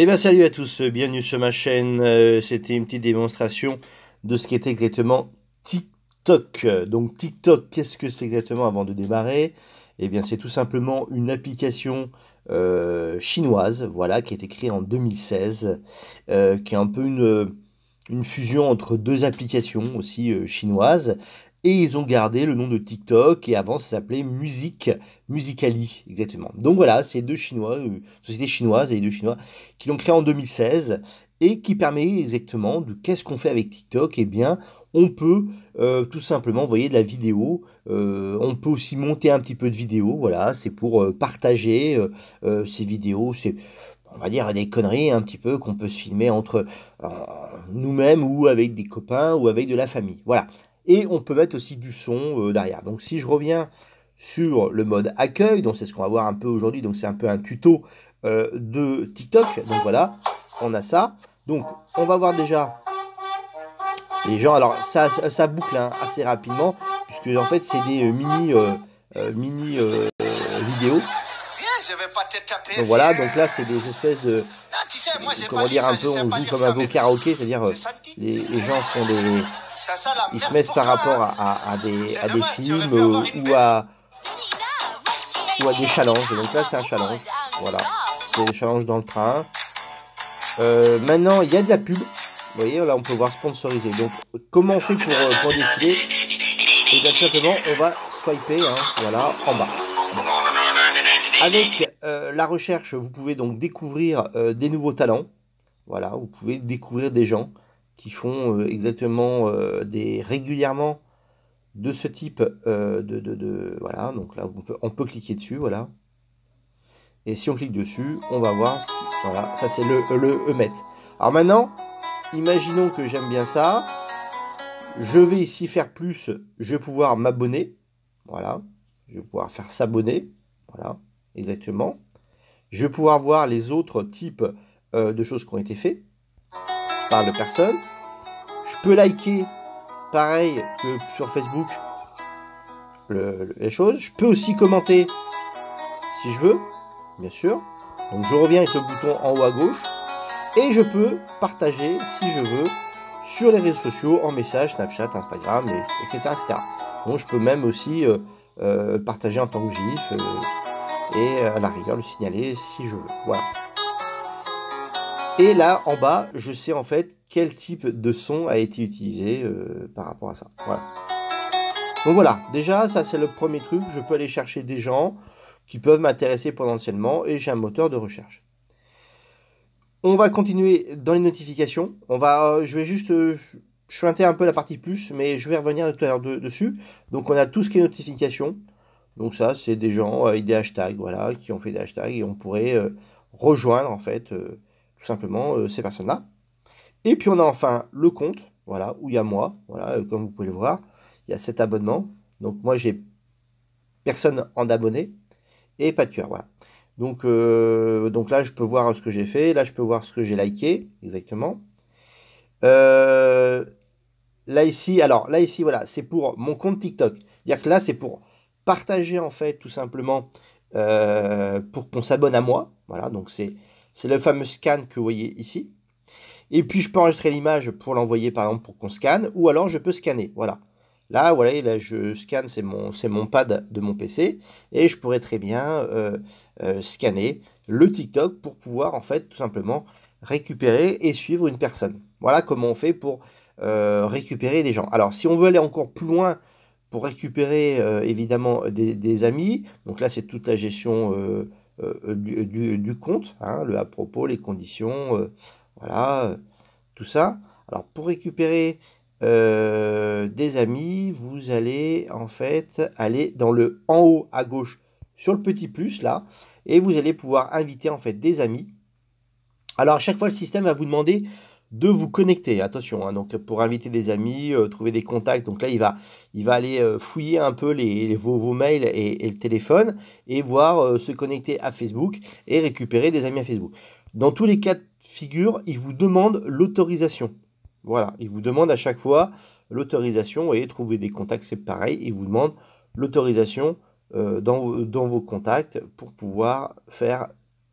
Eh bien salut à tous, bienvenue sur ma chaîne. C'était une petite démonstration de ce qu'est exactement TikTok. Donc TikTok, qu'est-ce que c'est exactement avant de démarrer? Eh bien c'est tout simplement une application chinoise, voilà, qui a été créée en 2016, qui est un peu une fusion entre deux applications aussi chinoises. Et ils ont gardé le nom de TikTok et avant ça s'appelait Musicali, exactement. Donc voilà, c'est deux Chinois, société chinoise et deux Chinois qui l'ont créé en 2016 et qui permet exactement de qu'est-ce qu'on fait avec TikTok? Eh bien, on peut tout simplement envoyer de la vidéo. On peut aussi monter un petit peu de vidéo. Voilà, c'est pour partager ces vidéos. C'est, on va dire, des conneries un petit peu qu'on peut se filmer entre nous-mêmes ou avec des copains ou avec de la famille. Voilà. Et on peut mettre aussi du son derrière. Donc, si je reviens sur le mode accueil, donc c'est ce qu'on va voir un peu aujourd'hui. Donc, c'est un peu un tuto de TikTok. Donc voilà, on a ça. Donc on va voir déjà les gens. Alors ça boucle hein, assez rapidement puisque en fait c'est des mini vidéos. Donc voilà, donc là c'est des espèces de comment dire un peu, on joue comme un peu au karaoké, c'est-à-dire les gens font des ils se mettent par rapport à des films ou à des challenges. Donc là c'est un challenge, voilà, c'est le challenge dans le train. Maintenant, il y a de la pub. Vous voyez, là, on peut voir sponsorisé. Donc, comment on fait pour défiler? Et bien, tout simplement, on va swiper, hein, voilà, en bas. Bon. Avec la recherche, vous pouvez donc découvrir des nouveaux talents. Voilà, vous pouvez découvrir des gens qui font exactement régulièrement de ce type voilà, donc là, on peut cliquer dessus, voilà. Et si on clique dessus, on va voir, voilà, ça c'est le EMET. Alors maintenant, imaginons que j'aime bien ça. Je vais ici faire plus. Je vais pouvoir m'abonner. Voilà. Je vais pouvoir faire s'abonner. Voilà. Exactement. Je vais pouvoir voir les autres types de choses qui ont été faites par les personnes. Je peux liker, pareil que sur Facebook, les choses. Je peux aussi commenter si je veux, bien sûr. Donc je reviens avec le bouton en haut à gauche. Et je peux partager si je veux sur les réseaux sociaux, en message, Snapchat, Instagram, etc., etc. Donc je peux même aussi partager en tant que GIF et à la rigueur le signaler si je veux. Voilà. Et là, en bas, je sais en fait quel type de son a été utilisé par rapport à ça. Voilà. Donc voilà, déjà, ça c'est le premier truc. Je peux aller chercher des gens qui peuvent m'intéresser potentiellement et j'ai un moteur de recherche. On va continuer dans les notifications. Je vais juste chointer un peu la partie plus, mais je vais revenir tout à l'heure dessus. Donc on a tout ce qui est notifications. Donc ça, c'est des gens avec des hashtags, voilà, qui ont fait des hashtags et on pourrait rejoindre en fait tout simplement ces personnes-là. Et puis on a enfin le compte, voilà, où il y a moi, voilà, comme vous pouvez le voir, il y a 7 abonnements. Donc moi j'ai personne en abonné et pas de cœur, voilà. Donc là, je peux voir ce que j'ai fait. Là, je peux voir ce que j'ai liké, exactement. Euh, là ici, voilà, c'est pour mon compte TikTok. C'est-à-dire que là, c'est pour partager, en fait, tout simplement, pour qu'on s'abonne à moi. Voilà, donc c'est le fameux scan que vous voyez ici. Et puis, je peux enregistrer l'image pour l'envoyer, par exemple, pour qu'on scanne. Ou alors, je peux scanner, voilà. Là, voilà, là, je scanne, c'est mon pad de mon PC. Et je pourrais très bien scanner le TikTok pour pouvoir, en fait, tout simplement récupérer et suivre une personne. Voilà comment on fait pour récupérer des gens. Alors, si on veut aller encore plus loin pour récupérer, évidemment, des amis, donc là, c'est toute la gestion du compte, hein, le à propos, les conditions, voilà, tout ça. Alors, pour récupérer des amis, vous allez en fait aller dans le en haut à gauche sur le petit plus là, et vous allez pouvoir inviter en fait des amis. Alors à chaque fois, le système va vous demander de vous connecter. Attention, hein, donc pour inviter des amis, trouver des contacts. Donc là, il va aller fouiller un peu vos mails et le téléphone et voir se connecter à Facebook et récupérer des amis à Facebook. Dans tous les cas de figure, il vous demande l'autorisation. Voilà, il vous demande à chaque fois l'autorisation et trouver des contacts, c'est pareil. Il vous demande l'autorisation dans vos contacts pour pouvoir faire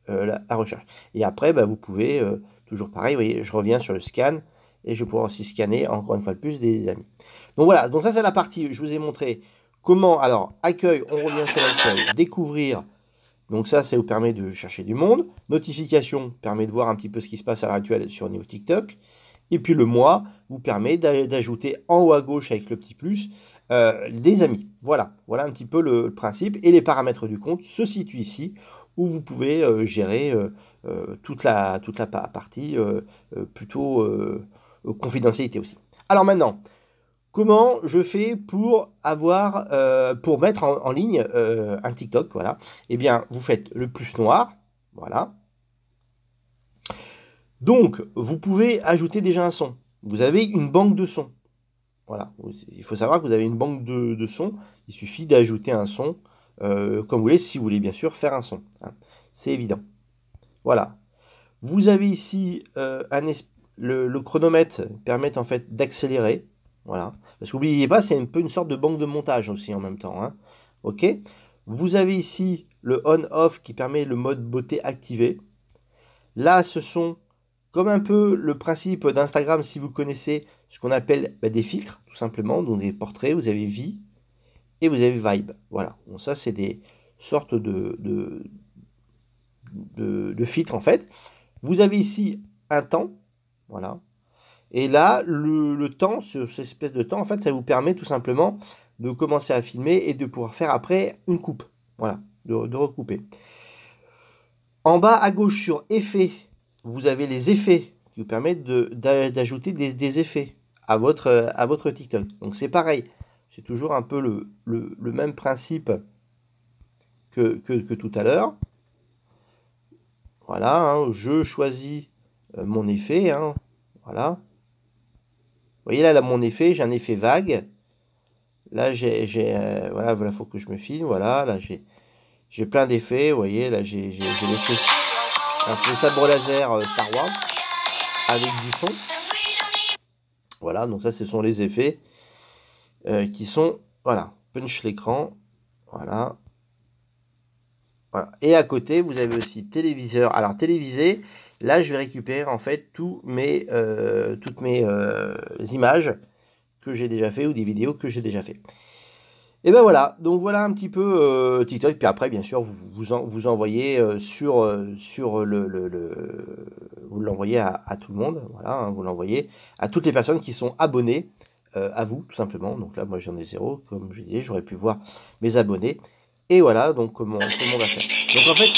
la recherche. Et après, bah, vous pouvez, toujours pareil, vous voyez, je reviens sur le scan, et je vais pouvoir aussi scanner, encore une fois de plus, des amis. Donc voilà, donc ça c'est la partie, je vous ai montré comment, alors, accueil, on revient sur l'accueil, découvrir, donc ça vous permet de chercher du monde, notification permet de voir un petit peu ce qui se passe à l'heure actuelle sur niveau TikTok, et puis le moi vous permet d'ajouter en haut à gauche avec le petit plus, des amis. Voilà, voilà un petit peu le principe, et les paramètres du compte se situent ici, où vous pouvez gérer toute la partie plutôt confidentialité aussi. Alors maintenant, comment je fais pour avoir, pour mettre en ligne un TikTok, voilà. Eh bien, vous faites le plus noir, voilà. Donc, vous pouvez ajouter déjà un son. Vous avez une banque de sons. Voilà. Il faut savoir que vous avez une banque de sons. Il suffit d'ajouter un son, comme vous voulez, si vous voulez bien sûr faire un son, hein. C'est évident. Voilà. Vous avez ici le chronomètre permet en fait d'accélérer. Voilà. Parce qu'oubliez pas, c'est un peu une sorte de banque de montage aussi en même temps, hein. OK. Vous avez ici le on-off qui permet le mode beauté activé. Là, ce sont comme un peu le principe d'Instagram, si vous connaissez ce qu'on appelle des filtres, tout simplement. Donc des portraits, vous avez vie et vous avez vibe. Voilà. Donc ça, c'est des sortes de filtres en fait. Vous avez ici un temps, voilà. Et là, le temps, cette espèce de temps, en fait, ça vous permet tout simplement de commencer à filmer et de pouvoir faire après une coupe. Voilà, de recouper. En bas à gauche sur effets, vous avez les effets qui vous permettent d'ajouter des effets à votre TikTok. Donc c'est pareil, c'est toujours un peu le même principe que tout à l'heure. Voilà, hein, je choisis mon effet, hein, voilà. Vous voyez là, mon effet, j'ai un effet vague. Là, voilà, faut que je me filme, voilà, là, j'ai plein d'effets, vous voyez, là, j'ai l'effet un peu sabre laser Star Wars, avec du son. Voilà, donc ça, ce sont les effets qui sont, voilà, punch l'écran, voilà. Voilà. Et à côté, vous avez aussi téléviseur. Alors, télévisé, là, je vais récupérer en fait toutes mes images que j'ai déjà fait ou des vidéos que j'ai déjà fait. Et ben voilà, donc voilà un petit peu TikTok. Puis après, bien sûr, vous envoyez vous l'envoyez à tout le monde. Voilà, hein, vous l'envoyez à toutes les personnes qui sont abonnées à vous, tout simplement. Donc là, moi, j'en ai 0. Comme je disais, j'aurais pu voir mes abonnés. Et voilà, donc comment on va faire. Donc en fait,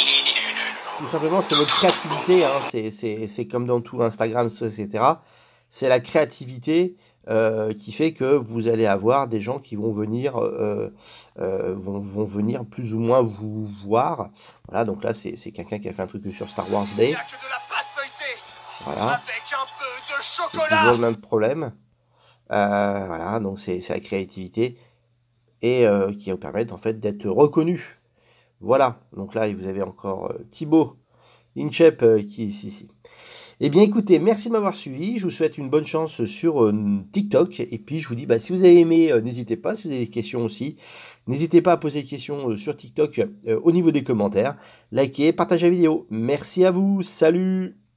tout simplement, c'est votre créativité, hein, c'est comme dans tout Instagram, etc. C'est la créativité qui fait que vous allez avoir des gens qui vont venir, vont venir plus ou moins vous voir. Voilà, donc là, c'est quelqu'un qui a fait un truc sur Star Wars Day. Voilà. C'est toujours le même problème. Voilà, donc c'est la créativité et qui va vous permettre en fait d'être reconnu. Voilà, donc là, vous avez encore Thibaut Inchep qui est ici. Eh bien, écoutez, merci de m'avoir suivi. Je vous souhaite une bonne chance sur TikTok. Et puis, je vous dis, si vous avez aimé, n'hésitez pas. Si vous avez des questions aussi, n'hésitez pas à poser des questions sur TikTok au niveau des commentaires. Likez, partagez la vidéo. Merci à vous. Salut!